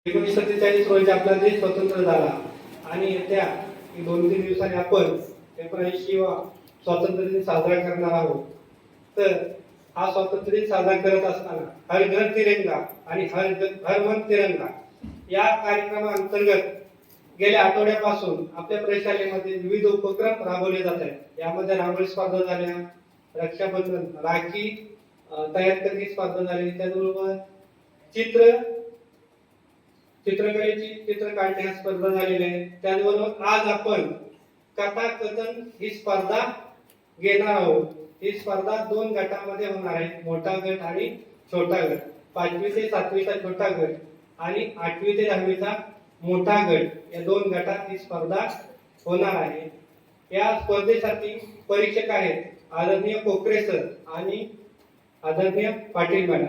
1947 रोजी आपला देश स्वतंत्र झाला आणि येत्या 2-3 दिवसांनी आपण 79वा स्वातंत्र्य दिन साजरा करणार आहोत. तर हा स्वातंत्र्य दिन साजरा करत असताना हर घर तिरंगा आणि हर मन तिरंगा या कार्यक्रमाअंतर्गत गेल्या आठवड्यापासून आपल्या प्रशालेमध्ये विविध उपक्रम राबवले जात आहेत. यामध्ये रांगोळी स्पर्धा झाल्या, रक्षाबंधन, राखी तयार करण्याची स्पर्धा झाली, त्याचबरोबर चित्रकलेची चित्र काढण्याची स्पर्धा झालेली आहे. त्याचबरोबर आज आपण कथाकथन ही स्पर्धा घेणार आहोत. ही स्पर्धा 2 गटामध्ये होणार आहे, मोठा गट आणि छोटा गट. 5वी ते 7वीचा छोटा गट आणि 8वी ते 10वीचा मोठा गट, या 2 गटात ही स्पर्धा होणार आहे. या स्पर्धेसाठी परीक्षक आहेत आदरणीय कोकरे सर आणि आदरणीय पाटील मॅडम.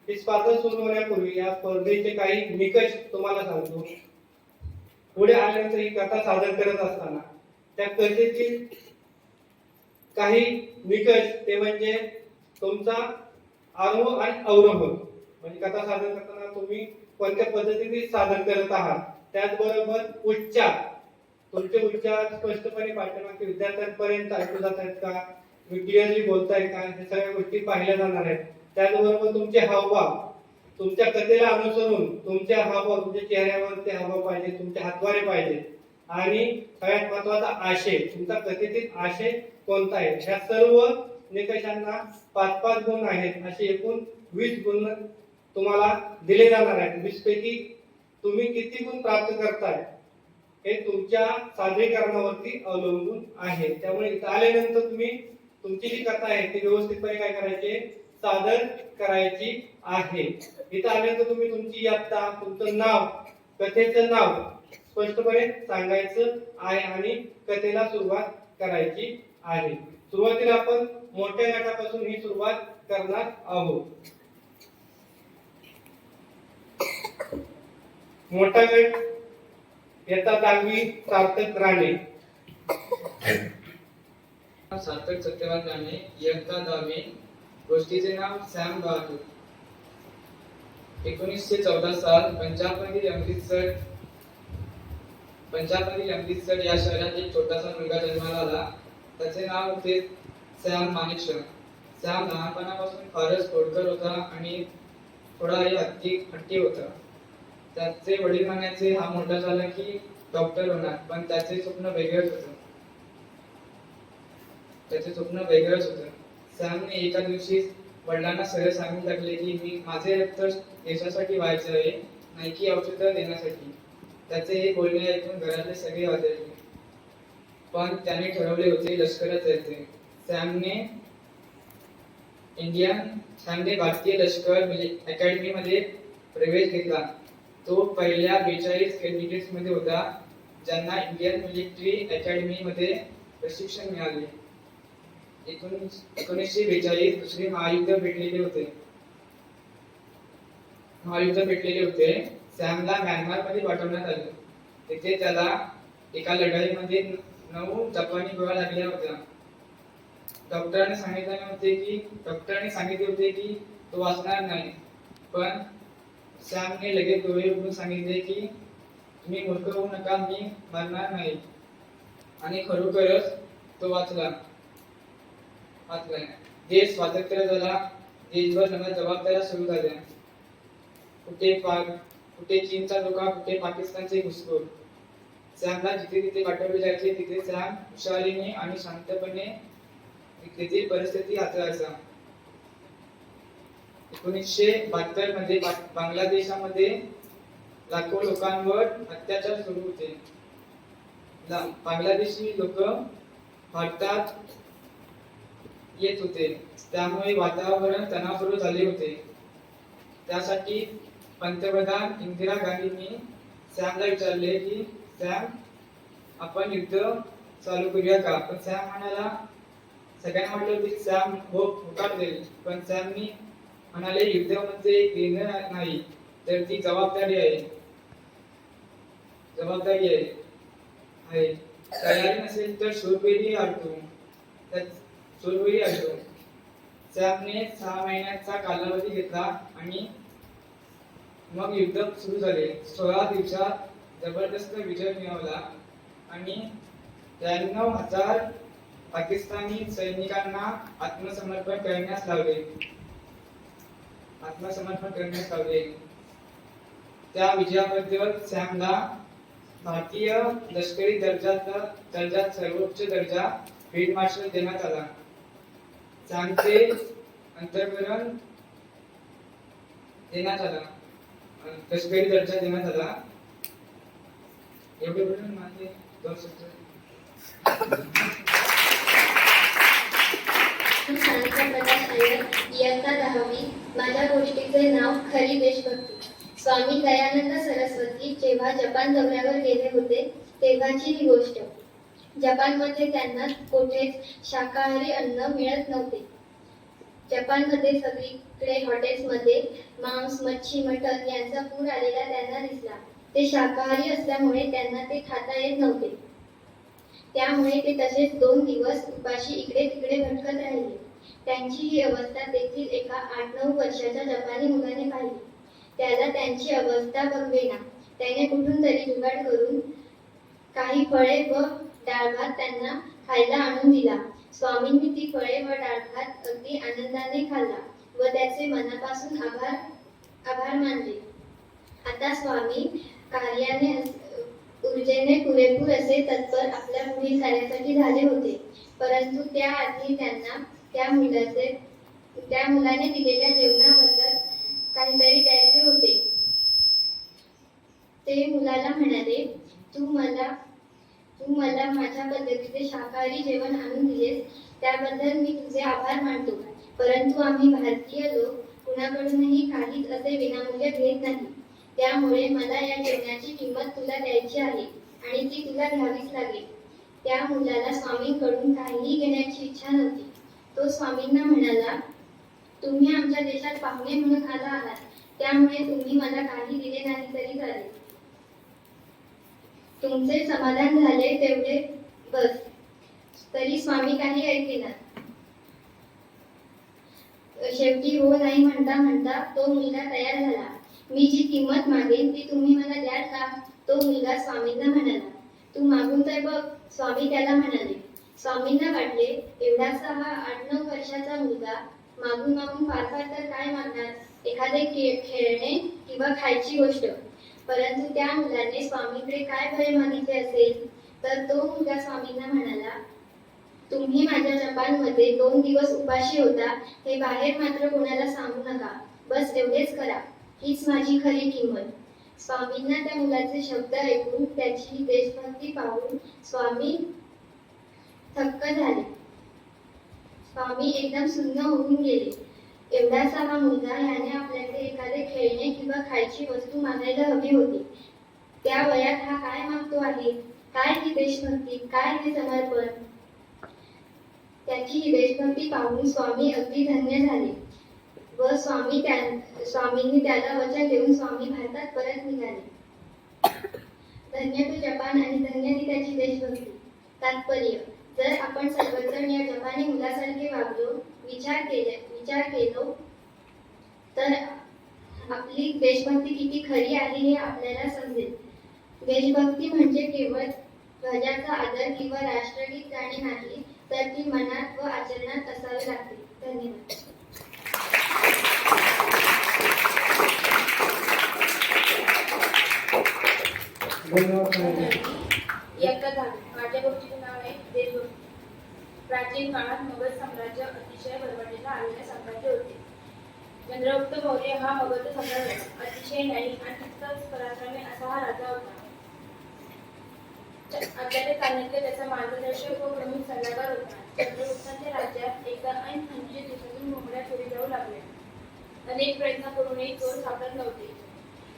ही स्पर्धा सुरू होण्यापूर्वी या स्पर्धेचे काही निकष तुम्हाला सांगतो. पुढे आल्यानंतर ही कथा सादर करत असताना त्या कथेतील काही निकष ते म्हणजे तुमचा आरोह आणि अवरोह, म्हणजे कथा सादर करताना तुम्ही कोणत्या पद्धतीने सादर करत आहात. त्याचबरोबर उच्चार, तुमचे उच्चार स्पष्टपणे पाठीमागच्या विद्यार्थ्यांपर्यंत ऐकू जात आहेत का, तुम्ही क्लिअरली बोलताय का, हे सगळ्या गोष्टी पाहिल्या जाणार आहेत. त्याचबरोबर तुमचे हावभाव, तुमच्या कथेला अनुसरून तुमचे हावभाव, तुमच्या चेहऱ्यावरचे हावभाव पाहिजे, तुमचे हातवारे पाहिजे. आणि सगळ्यात महत्वाचा आशय, तुमचा कथेतील आशय कोणता आहे. ह्या सर्व निकषांना 5-5 गुण आहेत. असे एकूण 20 गुण तुम्हाला दिले जाणार आहेत. 20 पैकी तुम्ही किती गुण प्राप्त करताय हे तुमच्या सादरीकरणावरती अवलंबून आहे. त्यामुळे इथं आल्यानंतर तुम्ही तुमची जी कथा आहे ती व्यवस्थितपणे काय करायचे, सादर करायची आहे. इथं आल्यानंतर तुम्ही तुमची इयत्ता, तुमचं नाव, कथेचं नाव स्पष्टपणे सांगायचं आहे आणि कथेला सुरुवात करायची आहे. सुरुवातीला आपण मोठ्या गटापासून ही सुरुवात करणार आहोत. मोठा गट इयत्ता 10वी सार्थक राणे. सार्थक सत्यवान राणे, इयत्ता 10वी. गोष्टीचे नाव सॅम बहादूर. 1914 साल पंजाबमधील अमृतसर या शहरात एक छोटासा मुलगा जन्माला आला. त्याचे नाव होते सॅम मानेकशॉ. सॅम लहानपणापासून फारच खोडकर होता आणि थोडा हट्टी होता. त्याचे वडील म्हणायचे हा मोठा झाला की डॉक्टर होणार, पण त्याचे स्वप्न वेगळंच होतं. सॅमने एका दिवशी वडिलांना सरळ सांगून टाकले की माझे रक्त देशासाठी व्हायचे आहे, नाही की औषधं देण्यासाठी. त्याचे हे बोलणे ऐकून घरातले सगळे वाजले, पण त्याने ठरवले होते लष्करात जायचे. सॅमने भारतीय लष्कर अकॅडमी मध्ये प्रवेश घेतला. तो पहिल्या 42 कॅन्डिडेट्स मध्ये होता ज्यांना इंडियन मिलिटरी अकॅडमी मध्ये प्रशिक्षण मिळाले. 1942 दुसरे महायुद्ध पेटलेले होते. सॅमला म्यानमार मध्ये पाठवण्यात आले. तिथे त्याला एका लढाईमध्ये 9 जपानी गोळ्या लागल्या होत्या. डॉक्टरांनी सांगितले होते की तो वाचणार नाही, पण सॅमने लगेच डोळे उघडून सांगितले की तुम्ही मूर्ख होऊ नका, मी मरणार नाही. आणि खरोखरच तो वाचलाय. देश स्वातंत्र्य झाला. देशभर नव्या जबाबदाऱ्या सुरू झाल्या. कुठे चीनचा धोका, कुठे पाकिस्तानचे घुसखोर. सॅमला जिथे तिथे पाठवले जायचे तिथे सॅम हुशारीने आणि शांतपणे तेथील परिस्थिती हाताळायचा. 1972 मध्ये बांगलादेशामध्ये लाखो लोकांवर अत्याचार सुरू होते. बांगलादेशी लोक भारतात येत होते, त्यामुळे वातावरण तणावपूर्ण झाले होते. त्यासाठी पंतप्रधान इंदिरा गांधींनी सॅमला विचारले की सॅम, आपण युद्ध चालू करूया का. पण सॅम म्हणाला, सगळ्यांना वाटलं होते की सॅम होकार देईल, पण सॅमनी म्हणाले युद्ध म्हणजे देणं नाही, तर ती जबाबदारी आहे. तयारी नसेल तर शूरवीर आणतो. सॅमने 6 महिन्याचा कालावधी घेतला आणि मग युद्ध सुरू झाले. 16 दिवसात जबरदस्त विजय मिळवला आणि 93,000 पाकिस्तानी सैनिकांना आत्मसमर्पण करण्यास लावले. त्या विजयाबद्दल सॅमला भारतीय लष्करी दर्जात सर्वोच्च दर्जा फील्ड मार्शल देण्यात आला. सॅमचे अंतर्मरण देण्यात आला, लष्करी दर्जा देण्यात आला. एवढे बोलून माझे 2 शब्द. सानिका प्रकाश अय्यर, इयत्ता 10वी. माझ्या गोष्टीचे नाव खरी देशभक्ती. स्वामी दयानंद सरस्वती जेव्हा जपान दौऱ्यावर गेले होते तेव्हाची ही गोष्ट. जपानमध्ये त्यांना कोठेच शाकाहारी अन्न मिळत नव्हते. जपानमध्ये सगळीकडे हॉटेल्समध्ये मांस, मच्छी, मटण यांचा पूर आलेला त्यांना दिसला. ते शाकाहारी असल्यामुळे त्यांना ते खाता येत नव्हते. त्यामुळे ते तसेच 2 दिवस उपाशी इकडे तिकडे भटकत राहिले. त्यांची ही अवस्था तेथील एका 8-9 वर्षाच्या जपानी मुलाने पाहिली. त्याला त्यांची अवस्था बघवेना. त्याने कुठून तरी जुगाड करून काही फळे व डाळ भात त्यांना खायला आणून दिला. स्वामींनी ती फळे व डाळ भात अगदी आनंदाने खाल्ला व त्याचे मनापासून आभार मानले. आता स्वामी कार्याने ऊर्जेने पुरेपूर असे तत्पर आपल्या पुढील कार्यासाठी झाले होते. परंतु त्याआधी त्यांना त्या मुलाने दिलेल्या जेवणाबद्दल काहीतरी द्यायचे होते. ते मुलाला म्हणाले, तू मला माझ्या पद्धतीचे शाकाहारी जेवण आणून दिलेस त्याबद्दल मी तुझे आभार मानतो. परंतु आम्ही भारतीय लोक कुणाकडूनही काहीच असे विनामूल्य घेत नाही. त्यामुळे मला या जेवणाची किंमत तुला द्यायची आहे आणि ती तुला घ्यावीच लागेल. त्या मुलाला स्वामींकडून काहीही घेण्याची इच्छा नव्हती. तो स्वामींना म्हणाला, तुम्ही आमच्या देशात पाहुणे म्हणून आला आहात, त्यामुळे तुम्ही मला काही दिले नाही तरी चालेल. तुमचे समाधान झाले तेवढे बस. तरी स्वामी काही ऐकेना. शेवटी हो नाही म्हणता म्हणता तो मुलगा तयार झाला. मी जी किंमत मागेन ती तुम्ही मला द्याल का? तो मुलगा स्वामींना म्हणाला. तू मागून तर बघ, स्वामी त्याला म्हणाले. स्वामींना वाटले, एवढासा हा 8-9 वर्षाचा मुलगा मागून मागून फार फार तर काय मागणार, एखादे खेळणे किंवा खायची गोष्ट. परंतु त्या मुलाने स्वामींकडे काय भले मागितले असेल? तर तो मुलगा स्वामींना म्हणाला, तुम्ही माझ्या जपानमध्ये 2 दिवस उपाशी होता हे बाहेर मात्र कोणाला सांगू नका. बस एवढेच करा. हीच माझी खरी किंमत. स्वामींना त्या मुलाचे शब्द ऐकून त्याची देशभक्ती पाहून स्वामी थक्क झाले. स्वामी एकदम सुन्न होऊन गेले. एवढासा हा मुलगा याने आपल्याकडे एखादे खेळणे किंवा खायची वस्तू मागायला हवी होती. त्या वयात हा काय मागतो आहे? काय ही देशभक्ती, काय हे समर्पण? त्याची ही देशभक्ती पाहून स्वामी अगदी धन्य झाले व स्वामींनी त्याला वचन देऊन स्वामी भारतात परत निघाले. धन्य तो जपान आणि धन्य ती त्याची देशभक्ती. तात्पर्य, जर आपण सर्वजण या जपानी मुलासारखे वागलो, विचार केलो तर आपली देशभक्ती किती खरी आहे हे आपल्याला समजेल. देशभक्ती म्हणजे केवळ ध्वजाचा आदर किंवा राष्ट्रगीत गाणे नाही, तर ती मनात व आचरणात असावी लागते. धन्यवाद. माझ्या गोष्टीचे नाव आहे देशभक्ती. प्राचीन काळात मगध साम्राज्य अतिशय बळकटीला आलेले साम्राज्य होते. चंद्रगुप्त मौर्य हा मगध सम्राट होता. अतिशय न्यायी आणि तितकाच पराक्रमी असा हा राजा होता. आपल्याला चाणक्य त्याचा मार्गदर्शक व प्रमुख सल्लागार होता. चंद्रगुप्तांच्या राज्यात एकदा ऐन 25 दिवसातून घोंगड्या चोरी जाऊ लागले. अनेक प्रयत्न करूनही चोर सापडत नव्हते.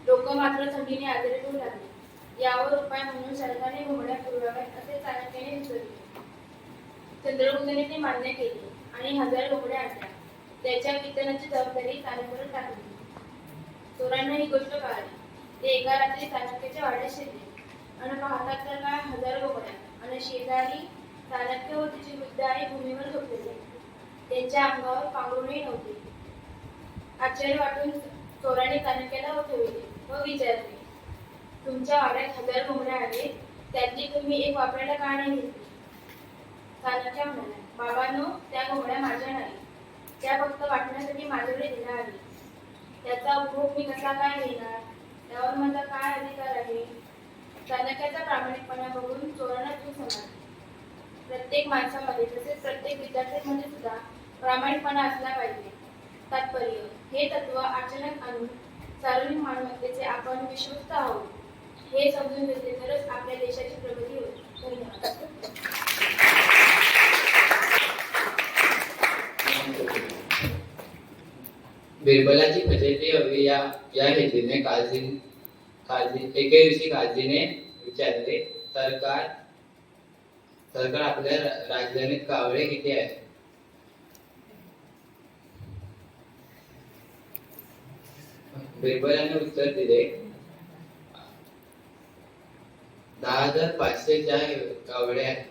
लोक मात्र थंडीने आजारी पडू लागले. यावर उपाय म्हणून सरकारने घोंगड्या पुरवाव्यात असे चाणक्याने सुचवले. चंद्रगुप्ताने ते मान्य केले आणि 1000 घोंगड्या आणल्या. त्याच्या वितरणाची जबाबदारी चाणक्यावर टाकली. चोरांना ही गोष्ट कळाली. ते एका रात्री चाणक्याच्या वाड्यात शिरले आणि पाहतात तर काय 1000 घोंगड्या आणि शेजारी चाणक्य व त्याची वृद्ध आई भूमीवर झोपलेले. त्यांच्या अंगावर पांघरूणही नव्हते. आश्चर्य वाटून चोरांनी चाणक्याला उठविले. व विचारले, तुमच्या वाड्यात 1000 कोंबड्या आहेत, त्यातली तुम्ही एक वापरायला का नाही घेतली? चाणक्य म्हणाला, बाबांनो, त्या कोंबड्या माझ्या नाही, त्या फक्त वाटण्यासाठी माझ्याकडे दिल्या आहेत. त्याचा उपभोग मी कसा काय घेणार? त्यावर माझा काय अधिकार आहे? चाणक्याचा प्रामाणिकपणा बघून चोरांना चूक समजली. प्रत्येक माणसामध्ये तसेच प्रत्येक विद्यार्थ्यांमध्ये सुद्धा प्रामाणिकपणा असला पाहिजे. तात्पर्य, हे तत्व आचरणात आणून सार्वजनिक मालमत्तेचे आपण विश्वस्त आहोत हे समजून घेतले तरच आपल्या देशाची प्रगती होईल. धन्यवाद. बिरबलाची फजिती हवी या हेतूने एके दिवशी काळजीने विचारले, सरकार आपल्या राजधानीत कावळे किती आहेत? बिरबलाने उत्तर दिले, 10,504 कावळे आहेत.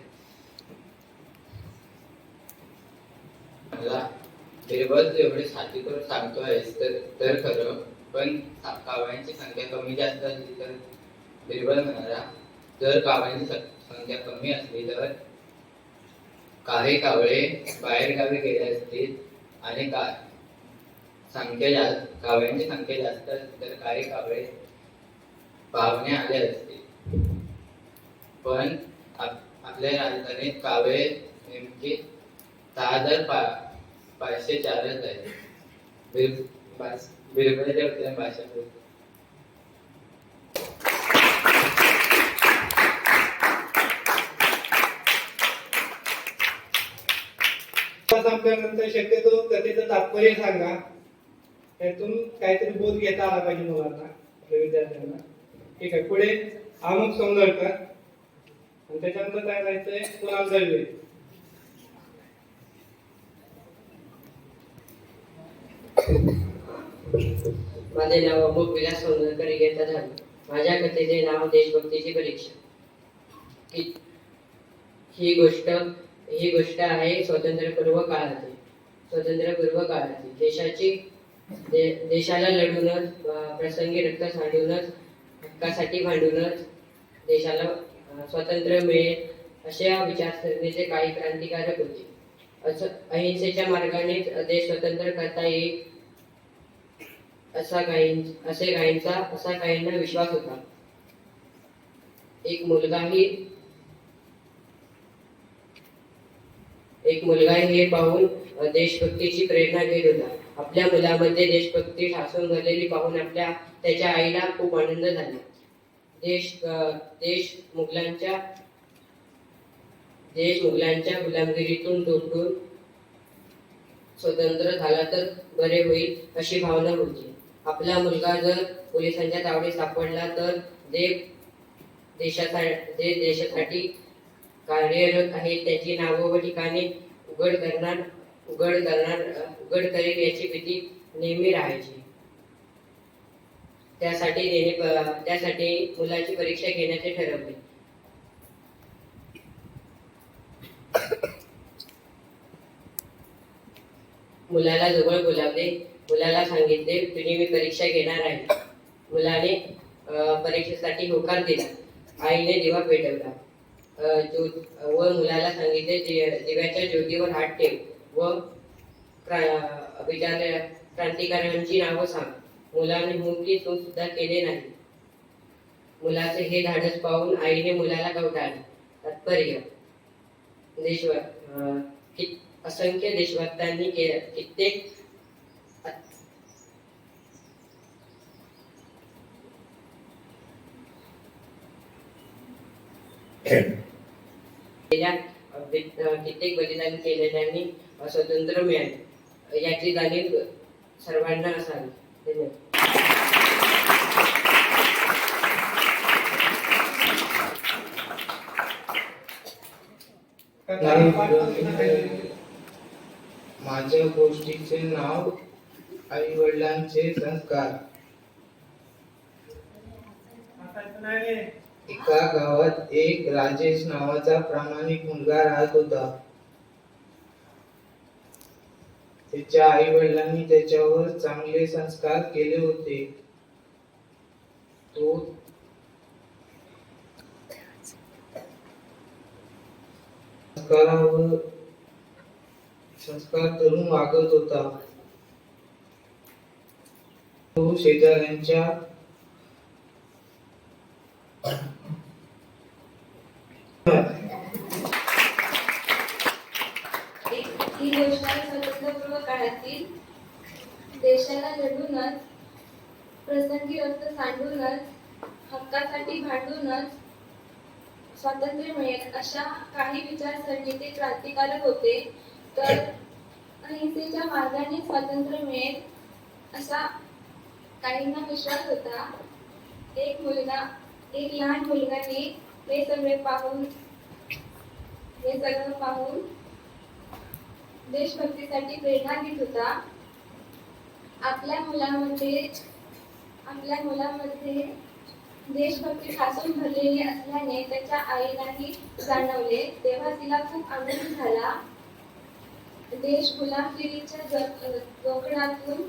मला बिरबल, तू एवढे छाती करून सांगतोयस तर खरं, पण कावळ्यांची संख्या कमी जास्त असली तर? बिरबल म्हणाला, जर कावळ्यांची संख्या कमी असली तर काही कावळे बाहेर गावी गेले असतील आणि कावळ्यांची संख्या जास्त असली तर काही कावळे पाहुणे आले असतील. पण आपल्या राजधानीत कावळे नेमके 10,504 आहेत. बिरबलाच्या उत्तराने भाषा संपल्यानंतर शक्यतो कथेचं तात्पर्य सांगा. त्यातून काहीतरी बोध घेता आला पाहिजे मुलांना, आपल्या विद्यार्थ्यांना. ठीक आहे, पुढे आमुख सौंदरकर आणि त्याच्यानंतर काय जायचंय, कुणाल दळवे. माझे नाव अमुक विलास सौंदरकर इयत्ता 10वी. माझ्या कथेचे नाव देशभक्तीची परीक्षा. ही गोष्ट आहे स्वातंत्र्यपूर्व काळाची. देशाला लढूनच, प्रसंगी रक्त सांडूनच, हक्कासाठी भांडूनच देशाला स्वातंत्र्य मिळेल अशा विचारसरणीचे काही क्रांतिकारक होते. अहिंसेच्या मार्गानेच देश स्वतंत्र करता येईल असा काहींना विश्वास होता. एक मुलगाही हे पाहून देशभक्तीची प्रेरणा घेत होता. आपल्या मुलामध्ये देशभक्ती ठासून भरलेली पाहून त्याच्या आईला खूप आनंद झाला. देश मुघलांच्या गुलामगिरीतून सुटून स्वतंत्र झाला तर बरे होईल अशी भावना होती. आपला मुलगा जर पोलिसांच्या तावडीत सापडला तर देशासाठी कार्यरत आहे त्याची नावं व ठिकाणे उघड करेल याची भीती नेहमी राहायची. त्यासाठी मुलाची परीक्षा घेण्याचे ठरवले. मुलाला जवळ बोलावले. मुलाला सांगितले, तुझी मी परीक्षा घेणार आहे. मुलाने परीक्षेसाठी होकार दिला. आईने दिवा पेटवला व मुलाला सांगितले, दिव्याच्या ज्योतीवर हात ठेव व क्रांतिकारकांची नावं सांग. मुलाने हो की तो सुद्धा केले नाही. मुलाचे हे धाडस पाहून आईने मुलाला कवटाळले. तात्पर्य, असंख्य देशभक्तांनी कित्येक बलिदान केलेल्यांनी स्वातंत्र्य मिळाले याची जाणीव सर्वांना असावी. धन्यवाद. माझ्या गोष्टीचे नाव आई वडिलांचे संस्कार. एका गावात एक राजेश नावाचा प्रामाणिक मुलगा राहत होता. त्याच्या आई वडिलांनी त्याच्यावर चांगले संस्कार केले होते. तो संस्कार करून वागत होता. तो शेजाऱ्यांच्या ही गोष्ट आहे स्वातंत्र्यपूर्व काळातील. देशाला लढूनच, प्रसंगी रक्त सांडूनच, हक्कासाठी भांडूनच स्वातंत्र्य मिळेल अशा काही विचारसरणीचे क्रांतिकारक होते. तर अहिंसेच्या मार्गाने स्वातंत्र्य मिळेल असा काहींना विश्वास होता. एक लहान मुलगाने हे सगळं पाहून देशभक्तीसाठी प्रेरणा देत होता. आपल्या मुलामध्ये देशभक्ती ठासून भरलेली असल्याने त्याच्या आईलाही जाणवले. तेव्हा तिला खूप आनंद झाला. देश गुलामगिरीच्या जोखड्यातून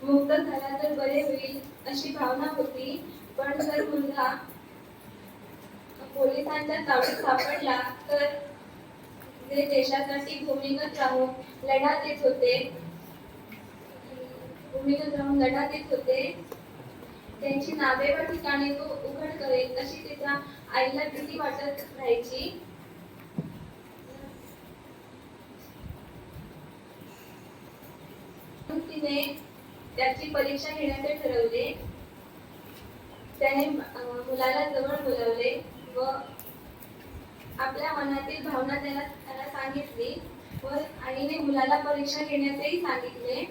मुक्त झाला तर बरे होईल अशी भावना होती. पण जर मुलगा पोलिसांच्या तावडीत सापडला तर जे देशासाठी भूमिगत राहून लढा देत होते त्यांची नावे व ठिकाणे तो उघड करेल अशी त्याच्या आईला भीती वाटत राहायची. तिने त्याची परीक्षा घेण्याचे ठरवले. त्याने मुलाला जवळ बोलावले व आपल्या मनातील भावना त्याला सांगितली व आईने मुलाला परीक्षा घेण्याचेही सांगितले.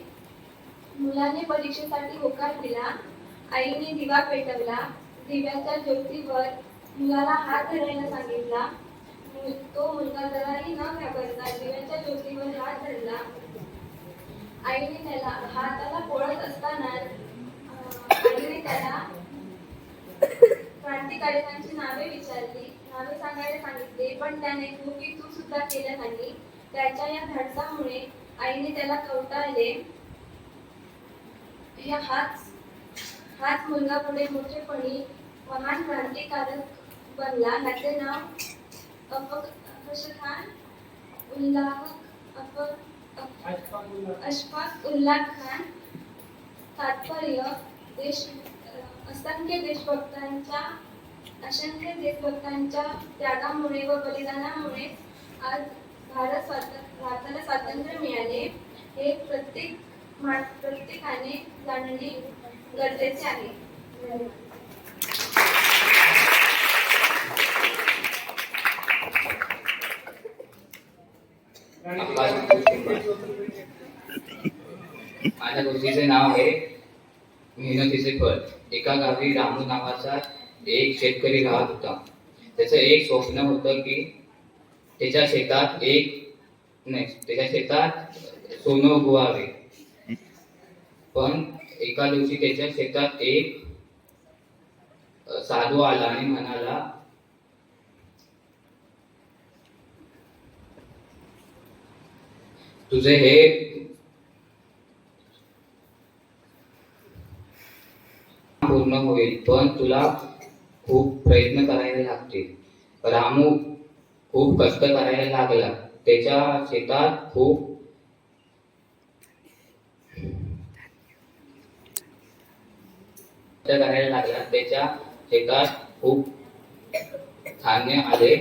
मुलाने परीक्षेसाठी होकार दिला. आईने दिवा पेटवला. दिव्याच्या ज्योतीवर मुलाला हात धरायला सांगितला. तो मुलगा जराही न घाबरता दिव्याच्या ज्योतीवर हात धरला. आईने त्याला हाताला पोळत असताना आईने त्याला क्रांतिकारकांची नावे सांगायला सांगितले. पण त्याने चूक सुद्धा केल्या नाही. त्याच्या या धाडसामुळे आईने त्याला कवटाळले. हाच मुलगा पुढे मोठेपणी महान क्रांतिकारक बनला. त्याचे नाव अशफाक उल्लाह खान. तात्पर्य असंख्य देशभक्तांच्या त्यागामुळे व बलिदानामुळे आज भारताला स्वातंत्र्य मिळाले. हे प्रत्येकाने जाणणे गरजेचे आहे. माझ्या गोष्टीचे नाव आहे मेहनतीचे फळ. एका गावी रामू नावाचा एक शेतकरी राहत होता. त्याचं एक स्वप्न होतं की त्याच्या शेतात सोनं उगवावे. पण एका दिवशी त्याच्या शेतात एक साधू आला आणि म्हणाला, तुझे हे पूर्ण होईल, पण तुला खूप प्रयत्न करायला लागतील. रामू खूप कष्ट करायला लागला. त्याच्या शेतात खूप धान्य आले.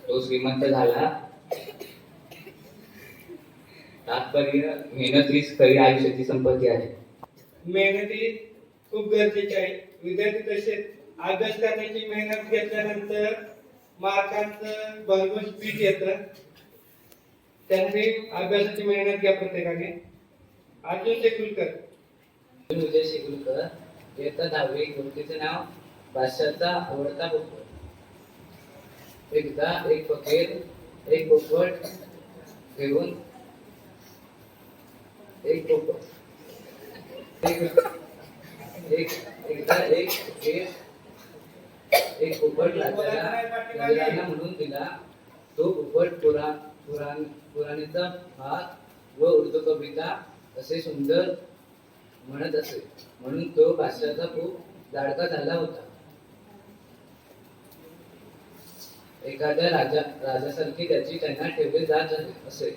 तो श्रीमंत झाला. तात्पर्य मेहनत हीच खरी आयुष्याची संपत्ती आहे. मेहनती खूप गरजेची आहे. विद्यार्थी तसेच अभ्यास करण्याची मेहनत घेतल्यानंतर मार्कांचं भरघोस पीठ येतं. त्यामुळे अभ्यासाची मेहनत घ्या प्रत्येकाने. अर्जुन शेकुलकर. विजय शेकुलकर. इयत्ता 10वी. गोष्टीचे नाव बादशाहचा आवडता पोपट. एकदा एक फकीर एक पोपट घेऊन एक पोपट राजाला म्हणून दिला. तो पोपट पुराणेचा भाग व उर्दू कविता असे सुंदर म्हणत असे. म्हणून तो बादशाचा खूप लाडका झाला होता. एखाद्या राजासारखी त्याची त्यांना ठेवले जात असे.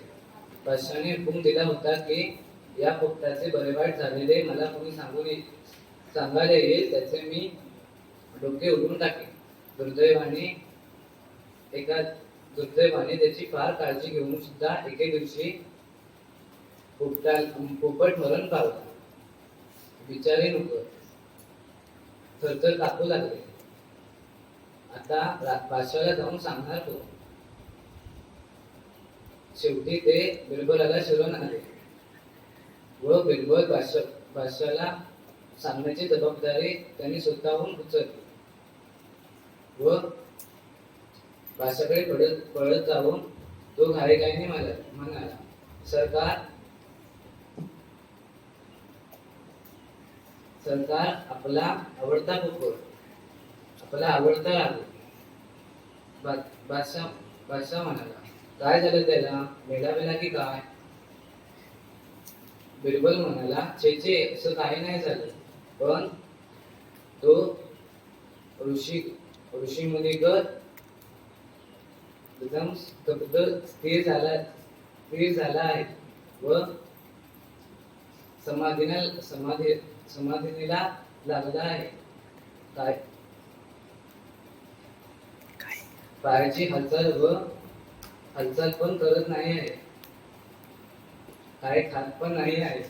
बादशाने हुकूम दिला होता की या पोपटाचे बरे वाईट झालेले मला कोणी सांगायला येईल त्याचे मी डोके उडवून टाकेन. दुर्दैवाने त्याची फार काळजी घेऊन सुद्धा एके दिवशी पोपट मरण पावला. बिचारे लोक थरथर कापू लागले. आता बादशाला जाऊन सांगणार तो. शेवटी ते बिरबलाला शरण आले व बिरबल बादशाला सांगण्याची जबाबदारी त्यांनी स्वतःहून उचलली व बादशाकडे पळत जाऊन तो घाईघाईने म्हणाला, सरकार आपला आवडता पोपट, आपला आवडता राजा. बादशाह म्हणाला, काय झालं त्याला, मेला की काय? बिरबल म्हणाला, छे असं काही नाही झालं, पण तो ऋषी मुनिगत एकदम स्तब्ध स्थिर झाला आहे व समाधीला लागला आहे. पायाची हालचाल पण करत नाही आहे, काय खात पण नाही आहे.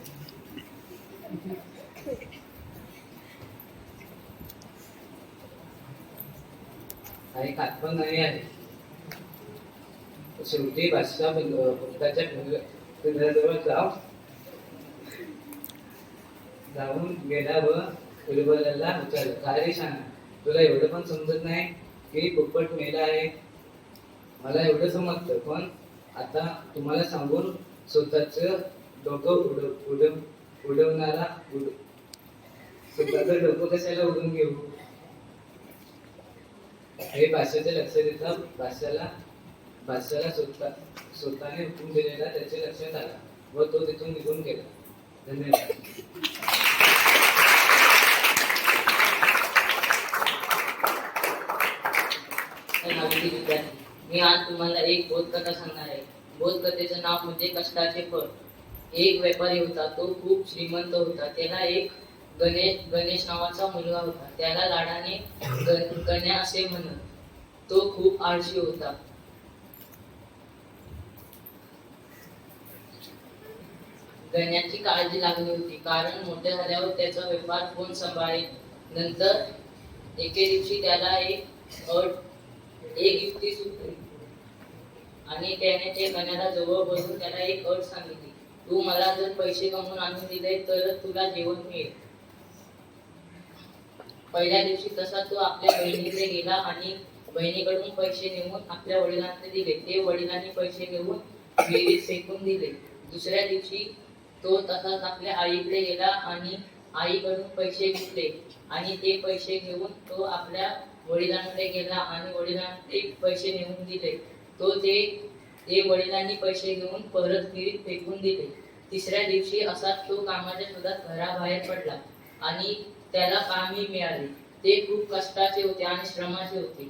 काही खात पण नाही आहे. शेवटी बादशाह पोपटाच्या पिंजऱ्याजवळ जाऊन गेला व बिरबलाला विचारलं, काय रे शाना, तुला एवढं पण समजत नाही की पोपट मेला आहे? मला एवढं समजतं, पण आता तुम्हाला सांगून स्वतःच डोकं उडवणारा स्वतःच डोकं कशाला उडून घेऊ? हे बादशाचे लक्ष देता बादशाला स्वतःने हुकूम दिलेला त्याच्या लक्षात आला व तो तिथून निघून गेला. धन्यवाद. मी आज तुम्हाला एक बोधकथा सांगणार आहे. बोधकथेचं नाव म्हणजे कष्टाचे फळ. एक व्यापारी होता, तो खूप श्रीमंत होता. त्याला एक गणेश नावाचा मुलगा होता. त्याला लाडाने गण्या असे म्हणत. तो खूप आळशी होता. गण्याची काळजी लागली होती, कारण मोठे झाल्यावर त्याचा व्यापार कोण सांभाळेल. नंतर एके दिवशी त्याला एक युक्ती सुचली आणि त्याने ते गण्याला जवळ बसून त्याला एक अट सांगितली, तू मला जर पैसे कमवून आणून दिले तर तुला जेवण मिळेल. पहिल्या दिवशी तसा तो आपल्या बहिणीकडे गेला आणि बहिणीकडून पैसे नेऊन आपल्या वडिलांना दिले. ते वडिलांनी पैसे घेऊन विहिरीत फेकून दिले. दुसऱ्या दिवशी तो तसाच आपल्या आईकडे गेला आणि आईकडून पैसे घेतले आणि ते पैसे घेऊन तो आपल्या वडिलांकडे गेला आणि वडिलांना ते पैसे नेऊन दिले. ते वडिलांनी पैसे घेऊन परत विहिरीत फेकून दिले. तिसऱ्या दिवशी असाच तो कामाच्या शोधात घराबाहेर पडला आणि त्याला कामही मिळाले. ते खूप कष्टाचे होते आणि श्रमाचे होते.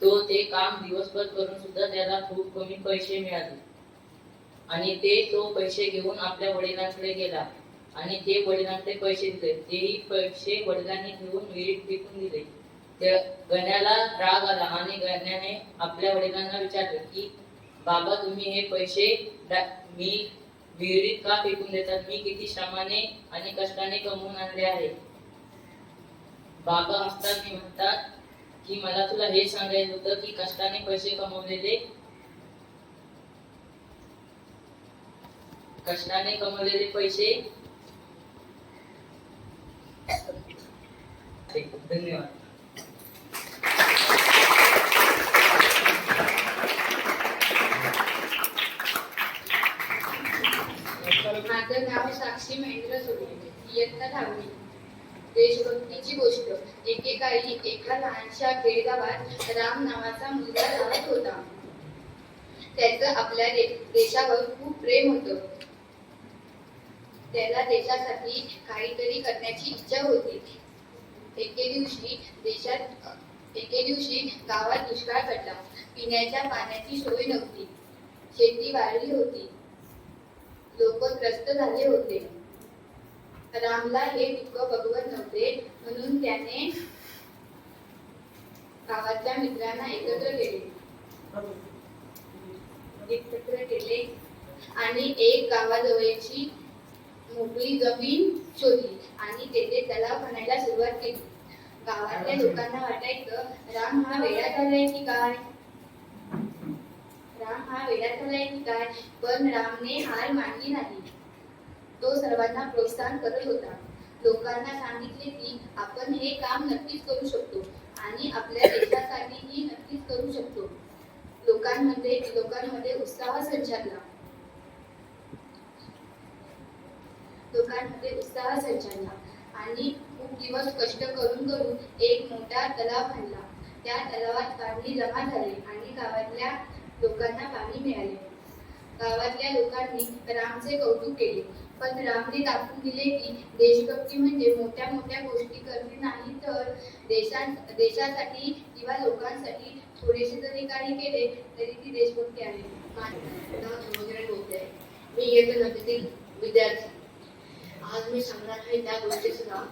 तो ते काम दिवसभर करून सुद्धा त्याला खूप कमी पैसे मिळाले आणि तो पैसे घेऊन आपल्या वडिलांकडे गेला आणि ते वडिलांकडे पैसे दिले. तेही पैसे वडिलांनी घेऊन विहिरीत फेकून दिले. त्या गण्याला राग आला आणि गण्याने आपल्या वडिलांना विचारले की, बाबा, तुम्ही हे पैसे मी विहिरीत का फेकून देतात? मी किती श्रमाने आणि कष्टाने कमवून आणले आहे. बाबा हसतात म्हणतात की, मला तुला हे सांगायचं होतं की कष्टाने पैसे कमवलेले पैसे. धन्यवाद. माझं नाव साक्षी महेंद्र सोडले, इयत्ता 10वी. देशभक्तीची गोष्ट. एकेकाळी एका लहानशा खेडेगावात राम नावाचा मुलगा राहत होता. त्याचं आपल्या देशावर खूप प्रेम होतं. त्याला देशासाठी काहीतरी करण्याची इच्छा होती. एके दिवशी गावात दुष्काळ पडला. पिण्याच्या पाण्याची सोय नव्हती. शेती वाळली होती. लोक त्रस्त झाले होते. रामला हे दुःख बघवत नव्हते, म्हणून त्याने गावातल्या मित्रांना एकत्र केले आणि एक गावाजवळची मोकळी जमीन शोधली आणि तेथे तलाव खणायला सुरुवात केली. गावातल्या लोकांना वाटायचं राम हा वेडा झालाय की काय, पण रामने हार मानली नाही. तो सर्वांना प्रोत्साहन करत होता. लोकांना सांगितले की आपण हे काम नक्कीच करू शकतो आणि आपल्या देशासाठीही नक्कीच करू शकतो. लोकांमध्ये उत्साह संचारला. आणि खूप दिवस कष्ट करून एक मोठा तलाव खणला. त्या तलावात पाणी जमा झाले आणि गावातल्या लोकांना पाणी मिळाले. गावातल्या लोकांनी रामचे कौतुक केले, पण रामने दाखवून दिले की देशभक्ती म्हणजे मोठ्या मोठ्या गोष्टी करणे नाही, तर देशासाठी किंवा लोकांसाठी थोडेसे जरी काही केले तरी ती देशभक्ती आहे. मी इयत्ता 9तील विद्यार्थी. आज मी सांगणार आहे त्या गोष्टीचं नाव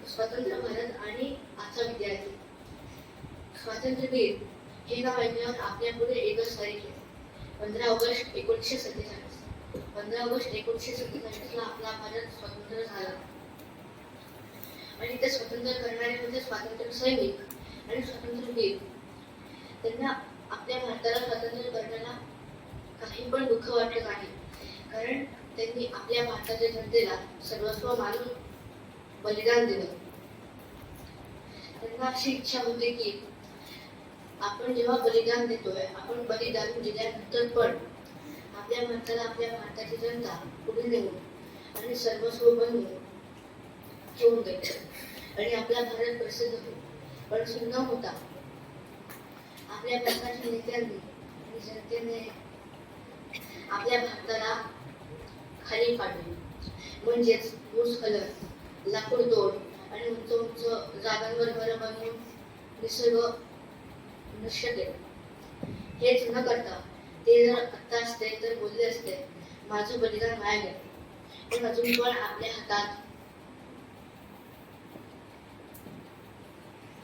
स्वतंत्र भारत आणि आजचा विद्यार्थी. स्वातंत्र्यवीर हे नाव ऐकल्यावर आपल्या पुढे एकच तारीख आहे, 15 ऑगस्ट 1947. 15 ऑगस्ट 1947 आपला भारत स्वतंत्र झाला. आणि ते स्वतंत्र करणारे म्हणजे स्वातंत्र्य सैनिक आणि स्वातंत्र्यवीर. त्यांना आपल्या भारताला स्वातंत्र्य करण्याला काही पण दुःख वाटलं नाही, कारण त्यांनी आपल्या भारताच्या जनतेला सर्वस्व मानून बलिदान दिलं. त्यांना अशी इच्छा होती की आपण जेव्हा बलिदान देतोय, आपण बलिदान दिल्यानंतर पण आपल्या भारताला आपल्या भारताची जनता पुढे नेऊन आणि सर्वस्व बनवून ठेवून देते आणि आपला भारत प्रसिद्ध होईल. पण सुद्धा होता आपल्या भारताच्या नेत्यांनी आणि जनतेने आपल्या भारताला खाली पाडले. म्हणजेच भूस्खलन, लाकूड तोड आणि उंच उंच जागांवर घरं बांधून निसर्ग नष्ट केला. हेच न करता ते जर आत्ता असते तर बोलले असते माझं बलिदान वाया गेलं, पण अजून पण आपल्या हातात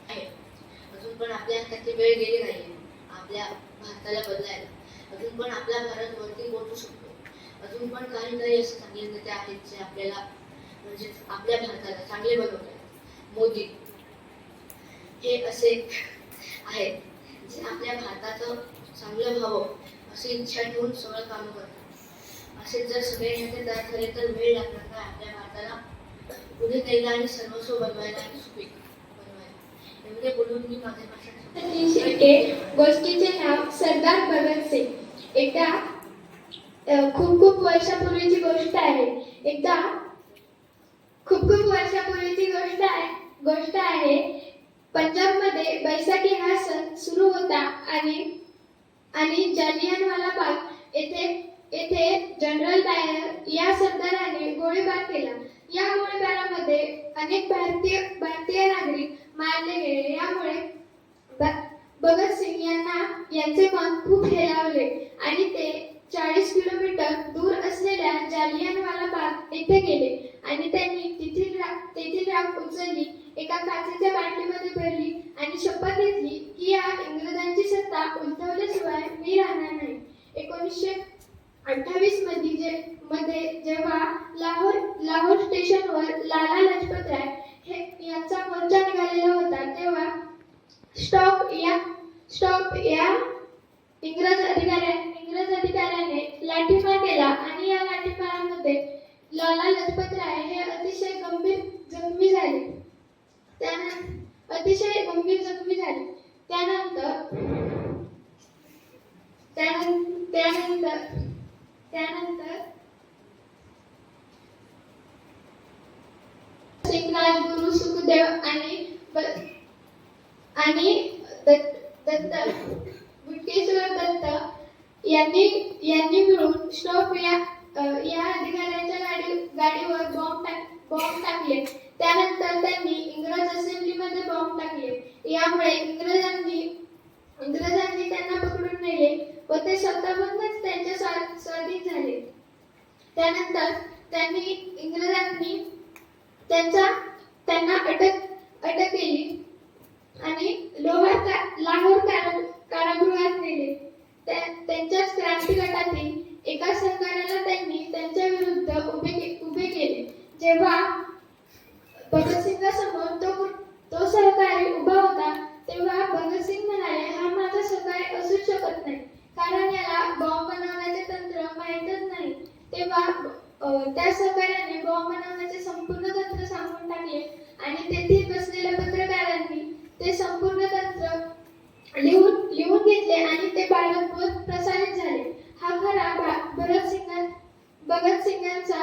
आहे. अजून पण आपल्या हातात ती वेळ गेली नाही आपल्या भारताला बदलायला. अजून पण आपला भारत वरती पोहोचू शकतो. अजून पण काही असे चांगले नेते आहेत जे आपल्याला म्हणजे आपल्या भारताला चांगले बनवतात. मोदी हे असे आहेत जे आपल्या भारताचं चांगलं व्हावं अशी इच्छा ठेवून सगळं काम करतात. असे जर सगळे नेते तयार झाले तर वेळ लागणार नाही आपल्या भारताला पुढे न्यायला आणि सर्वस्व बनवायला आणि सुपीक बनवायला. एवढे बोलून मी माझे भाषण गोष्टीचे नाव सरदार भगतसिंग. एकदा खूप वर्षापूर्वीची गोष्ट आहे. पंजाबमध्ये बैसाखी हा सण सुरू होता आणि जालियनवाला बाग येथे जनरल डायर या सरदाराने गोळीबार केला. या गोळीबारामध्ये अनेक भारतीय नागरिक मारले गेले. यामुळे भगतसिंग यांचे मन खूप हेलावले आणि ते 40 किलोमीटर दूर असलेल्या जालियनवाला बाग येथे गेले आणि त्यांनी तेथील राख उचलली, एका काचेच्या बाटलीमध्ये भरली आणि शपथ घेतली की या इंग्रजांची सत्ता उलथवल्याशिवाय मी राहणार नाही. 1928 मध्ये जेव्हा लाहोर स्टेशनवर लाला लजपत राय यांचा मोर्चा निघालेला होता, तेव्हा स्टॉप या इंग्रज अधिकाऱ्याने लाठीमार केला आणि या लाठीमारामध्ये लाला लजपत राय हे अतिशय गंभीर जखमी झाले. त्यानंतर सिंग, राजगुरू, सुखदेव आणि बुटकेश्वर दत्त यांनी मिळून स्टॉप या अधिकाऱ्यांच्या गाडीवर बॉम्ब टाकले. त्यानंतर त्यांनी इंग्रज असेंब्लीमध्ये बॉम्ब टाकले. यामुळे इंग्रजांनी त्यांना पकडून नेले व ते स्वतःहूनच त्यांच्या स्वाधीन झाले. त्यानंतर इंग्रजांनी त्यांना अटक केली आणि लाहोर कारागृहात नेले. त्यांच्याच क्रांती गटातील एका सहकार्याला त्यांनी त्यांच्या विरुद्ध उभे केले. जेव्हा भगतसिंगासमोर तो सहकारी उभा होता तेव्हा भगतसिंग म्हणाले, हा माझा सहकारी असू शकत नाही, कारण याला बॉम्ब बनवण्याचे तंत्र माहीतच नाही. तेव्हा त्या सहकार्याने बॉम्ब बनवण्याचे संपूर्ण तंत्र सांगून टाकले आणि तेथे बसलेल्या पत्रकारांनी ते संपूर्ण तंत्र लिहून घेतले आणि ते बाळगत प्रसारित झाले. हा खरा भगतसिंगांचा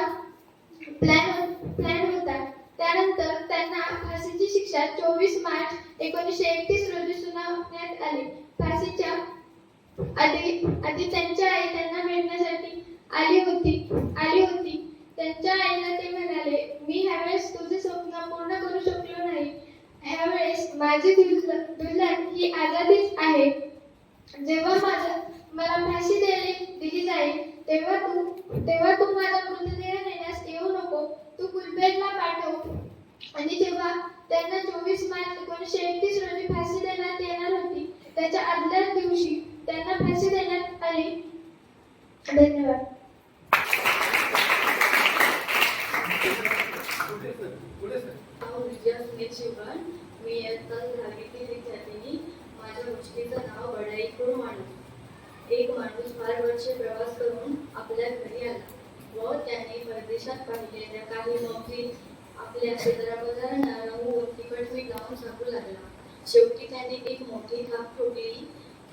प्लॅन होता. त्यानंतर त्यांना फाशीची शिक्षा 24 मार्च 1931 रोजी सुनावण्यात आली. फाशीच्या आधी त्यांच्या आई त्यांना भेटण्यासाठी आली होती. त्यांच्या आईला ते म्हणाले, मी ह्यावेळेस तुझे स्वप्न पूर्ण करू शकलो नाही. ह्यावेळेस माझी दुल्हन ही आझादीच आहे. जेव्हा मला फाशी दिली जाईल तेव्हा तू माझा मृतदेह नेण्यास येऊ नको. तू कुलबेगला पाठव. आणि जेव्हा त्यांना 24 मार्च 1931 रोजी फाशी देण्यात येणार होती त्याच्या आदल्याच दिवशी त्यांना फाशी देण्यात आली. धन्यवाद. विजया सुनील शिवण. मी इयत्ता 10वीतील विद्यार्थिनी. माझ्या गोष्टीचं नाव बढाईखोर माणूस. एक माणूस फार वर्षे प्रवास करून आपल्या घरी आला व त्याने परदेशात पाहिलेल्या काही मौखिक आपल्या शेजाऱ्यापाजाऱ्यांना रंगवून तिखट मीठ लावून सांगू लागला. शेवटी त्याने एक मोठी थाप ठोकली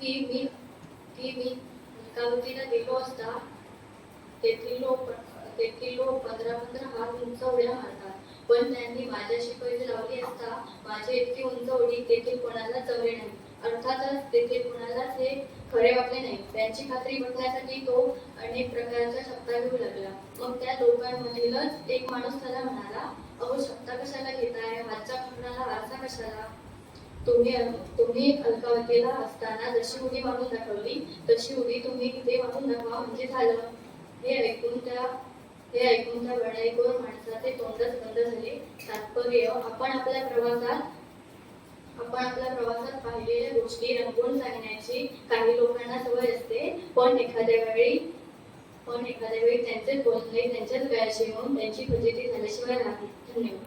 की मी अलकावतीला गेलो असता तेथील लोक 15 हात उंच उड्या मारतात, पण त्यांनी माझ्याशी पैज लावली असता माझी इतकी उंच उडी तेथील कोणालाच जमली नाही. अर्थातच तेथे कुणालाच हे खरे वाटले नाही. त्यांची खात्री बसण्यासाठी तो अनेक प्रकारच्या शब्दा घेऊ लागला. मग त्या दोघांमधीलच एक माणूस त्याला म्हणाला, अहो शब्दा कशाला घेताय? हातच्या कंकणाला आरसा कशाला? तुम्ही अलकावतीला असताना जशी उडी मारून दाखवली तशी उडी तुम्ही तिथे मारून दाखवा म्हणजे झालं. हे ऐकून त्या बढाईखोर माणसाचे तोंडच बंद झाले. तात्पर्य, आपण आपल्या प्रवासात पाहिलेल्या गोष्टी रंगवून सांगण्याची काही लोकांना सवय असते, पण एखाद्या वेळी त्यांचे बोलणे त्यांच्याच गळ्याशी येऊन त्यांची फजिती झाल्याशिवाय राहत नाही. धन्यवाद.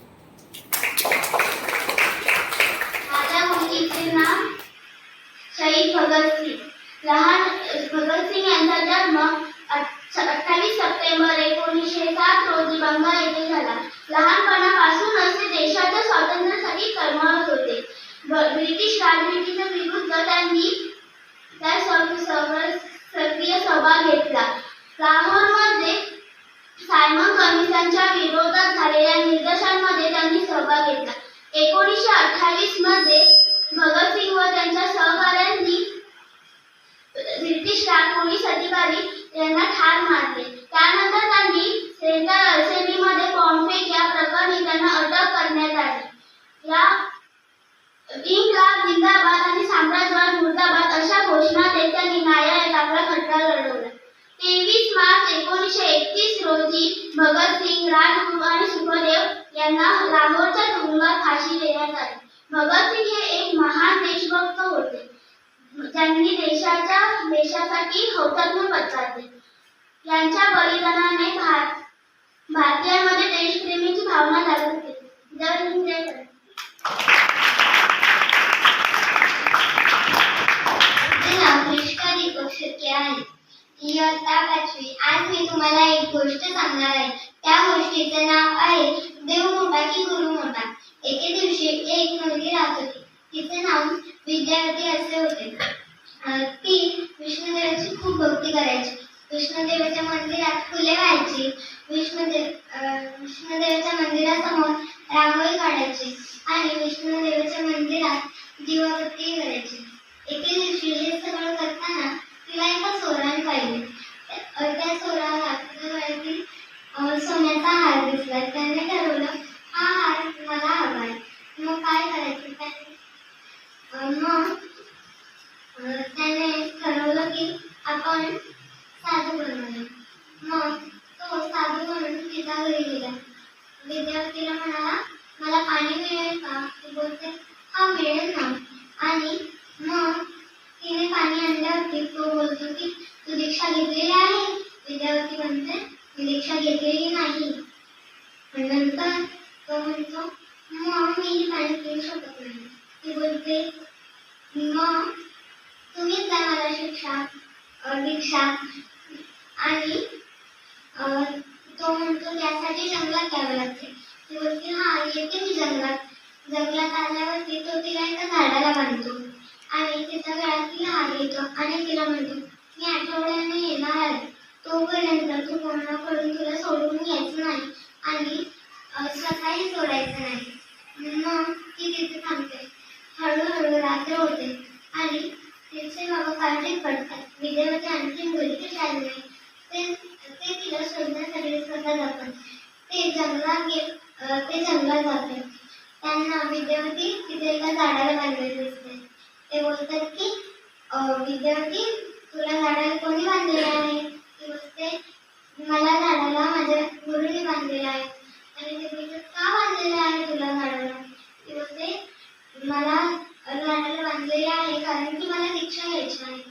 माझ्या मुलीचे नाव शहीद भगतसिंग. लहान भगतसिंग यांचा जन्म 28 सप्टेंबर 1907 रोजी बंगाल येथे झाला. लहानपणापासूनच ते देशाच्या स्वातंत्र्यासाठी तळमळत होते. ब्रिटिश राजवटीच्या विरुद्ध त्यांनी सक्रिय सहभाग घेतला. लाहोरमध्ये सायमन कमिशनच्या विरोधात झालेल्या निदर्शनांमध्ये त्यांनी सहभाग घेतला. 1928 मध्ये भगतसिंग व त्यांच्या सहकाऱ्यांनी ब्रिटिश पोलीस अधिकारी यांना ठार मारले. त्यानंतर त्यांनी सेंट्रल असेंब्लीमध्ये बॉम्बफेक या प्रकरणी त्यांना अटक करण्यात आली. या इन्कलाब जिंदाबाद आणि साम्राज्यवाद मुर्दाबाद अशा घोषणा देत त्यांनी न्यायालयात आपला खटला लढवला. 23 मार्च 1931 रोजी भगतसिंग, राजगुरू आणि सुखदेव यांना लाहोरच्या तुरुंगात फाशी देण्यात आली. भगतसिंग हे एक महान देशभक्त होते, ज्यांनी देशासाठी हौतात्म्य पत्करले. यांच्या बलिदानाने भारतीयांमध्ये देशप्रेमीची भावना जागृत केली. जय हिंद, जय भारत. माझे नाव कृष्णा दीपक शिर्के आहे. इयत्ता 5वी. आज मी तुम्हाला एक गोष्ट सांगणार आहे. त्या गोष्टीचे नाव आहे देव मोठा की गुरु मोठा. एके दिवशी एक मुलगी राहत होती. तिचे नाव विद्यावती असे होते. ती विष्णुदेवाची खूप भक्ती करायची. विष्णुदेवाच्या मंदिरात फुले व्हायची. विष्णुदेवाच्या मंदिरासमोर रांगोळी काढायची आणि विष्णुदेवाच्या मंदिरात दिवाबत्ती करायची. एके दिवशी हे सगळं करताना तिला एका चोराने पाहिले. त्या चोराला पण साधू बनवले. मग तो साधू बनून तिच्या घरी गेला. विद्यार्थीला म्हणाला, मला पाणी मिळेल का? ती बोलते, हा मिळेल ना. आणि मग तिने पाणी आणल्यावरती तो बोलतो की तू दीक्षा घेतलेली आहे? विद्यार्थी म्हणते, मी दीक्षा घेतलेली नाही. नंतर तो म्हणतो, मग मी हे पाणी पिऊ शकत नाही. ती बोलते, मग तुम्हीच द्या मला दीक्षा. आणि तो म्हणतो त्यासाठी जंगलात यावं लागते. ती बोलते, हा येते मी जंगलात. जंगलात आल्यावरती तो तिला एका झाडाला बांधतो आणि तिच्या गळ्यात तिला हार येतो आणि तिला म्हणतो, मी आठवड्याने येणार आहे, तोपर्यंत तू कोणाकडून तुला सोडून यायचं नाही आणि स्वतःही सोडायचं नाही. मग ती तिथे थांबते. हळूहळू रात्र होते आणि तिचे बाबा काळजीत पडतात. विद्यार्थी आणखी घरी कशी आले नाही ते तिला शोधण्यासाठी स्वतः जातात. ते जंगलात जातात. त्यांना विद्यार्थी तिथे एका झाडाला बांधलेले दिसते. ते बोलतात की विद्यार्थी, तुला झाडाला कोणी बांधलेले आहे? ती बोलते, मला झाडाला माझ्या गुरुने बांधलेलं आहे. आणि ते बोलतात, का बांधलेलं आहे तुला झाडाला? ती बोलते, मला झाडाला बांधलेले आहे कारण की मला दीक्षा घ्यायची आहे.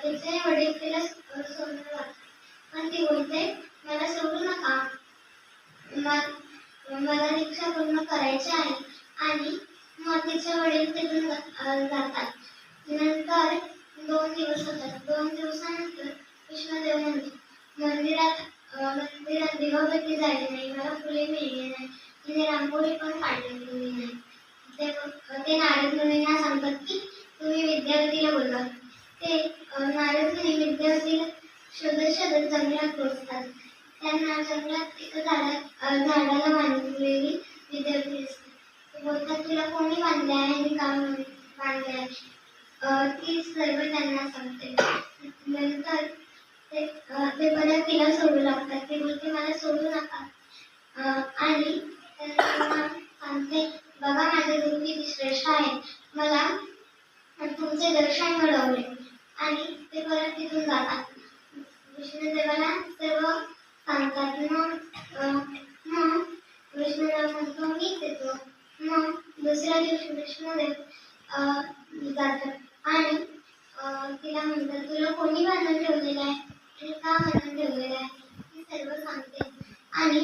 तिचे वडील तिला सोडून जातात. पण ती बोलते, मला सोडू नका, मला दीक्षा पूर्ण करायची आहे. आणि मग तिचे वडील तिथून जातात. नंतर 2 दिवस होतात. 2 दिवसानंतर कृष्णदेव म्हणतो, मंदिरात दिवाबत्ती झाली नाही, मला फुले मिळली नाही, तिने रांगोळी पण काढलेली नाही. ते नारद मुनींना सांगतात की तुम्ही विद्यार्थीला बोलवा. ते नारद मुनी विद्यार्थीला शोधत जंगलात पोहोचतात. त्यांना जंगलात एका झाडाला बांधलेली विद्यार्थी दिसते. ते बोलतात, तुला कोणी बांधले आहे आणि का बांधले आहे? ती सर्व त्यांना सांगते. नंतर ते परत तिला सोडू लागतात. ती बोलते, मला सोडू नका. आणि त्यांना सांगते, बघा माझे गुरु किती श्रेष्ठ आहे, मला तुमचे दर्शन घडवले. आणि ते परत तिथून जातात. विष्णुदेवाला सर्व सांगतात. मग विष्णुदेव म्हणतो, मीच येतो. मग दुसऱ्या दिवशी विष्णुदेव जातात आणि तिला म्हणतात, तुला कोणी बांधून ठेवलेलं आहे आणि का बांधून ठेवलेलं आहे? ती सर्व सांगते. आणि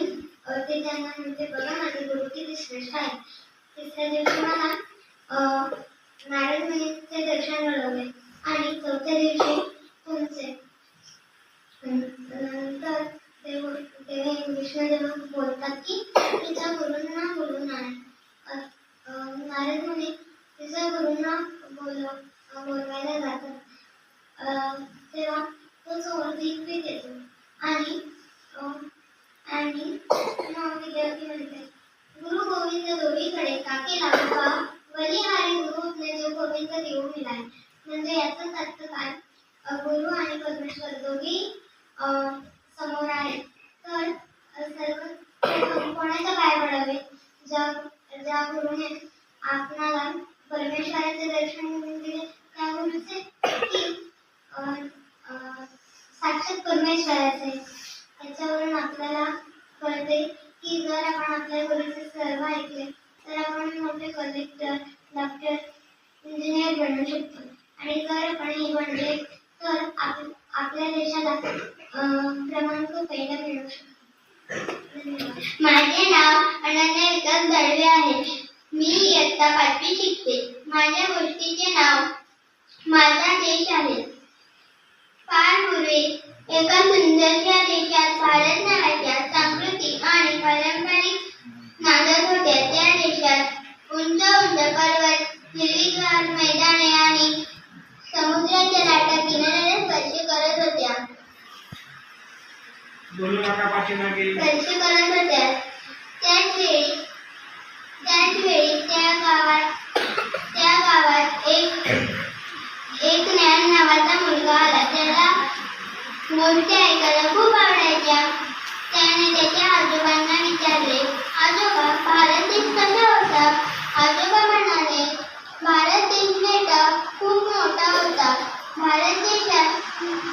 ते त्यांना म्हणते, बघा माझे गुरु किती श्रेष्ठ आहे. तिसऱ्या दिवशी मला नारद मुनींचे दर्शन घडवले आणि चौथ्या दिवशी तुमचे. नंतर विष्णुदेव बोलतात की तिच्या गुरूंना बोलून आहे. नारद मुनी तिच्या गुरूंना बोलवायला जातात. तेव्हा तो चोर जिंकवीत येतो आणि मग विद्यार्थी म्हणते, गुरु गोविंद दोहीकडे काके लागू का? बलिहारी गुरु ने जो गोविंद देऊ मिळाय. म्हणजे याचाच अर्थ काय? गुरु आणि परमेश्वर दोघी समोर आहेत. तर सर्व कोणाच्या पाय पडावे? ज्या गुरुने आपणाला परमेश्वराचे दर्शन दिले त्या गुरुचे की साक्षात परमेश्वराचे? त्याच्यावरून आपल्याला कळते की जर आपण आपल्या गुरुचे सर्व ऐकले तर आपण मोठे कलेक्टर, डॉक्टर, इंजिनियर बनू शकतो. आणि जर आपण हे बनले तर आपल्या देशाला क्रमांक पहिला मिळू शकतो. माझे नाव अनन्या विकास दळवे आहे. मी इयत्ता 5वी शिकते. माझ्या गोष्टीचे नाव माझा देश आहे. फार पूर्वी एका सुंदरशा देशात भारत नावाच्या सांस्कृतिक आणि पारंपरिक नांदत होत्या. त्या देशात उंच उंच पर्वत, हिरवीगार मैदाने आणि समुद्राच्या लाटा किनाऱ्याला स्पर्श करत होत्या. त्याचवेळी त्या गावात एक ज्ञान नावाचा मुलगा आला. त्याला गोष्टी ऐकायला खूप आवडायच्या. त्याने त्याच्या आजोबांना विचारले, आजोबा, भारत देश कसा होता? आजोबा म्हणाले, भारत देश बेटा खूप मोठा होता. भारत देशात ती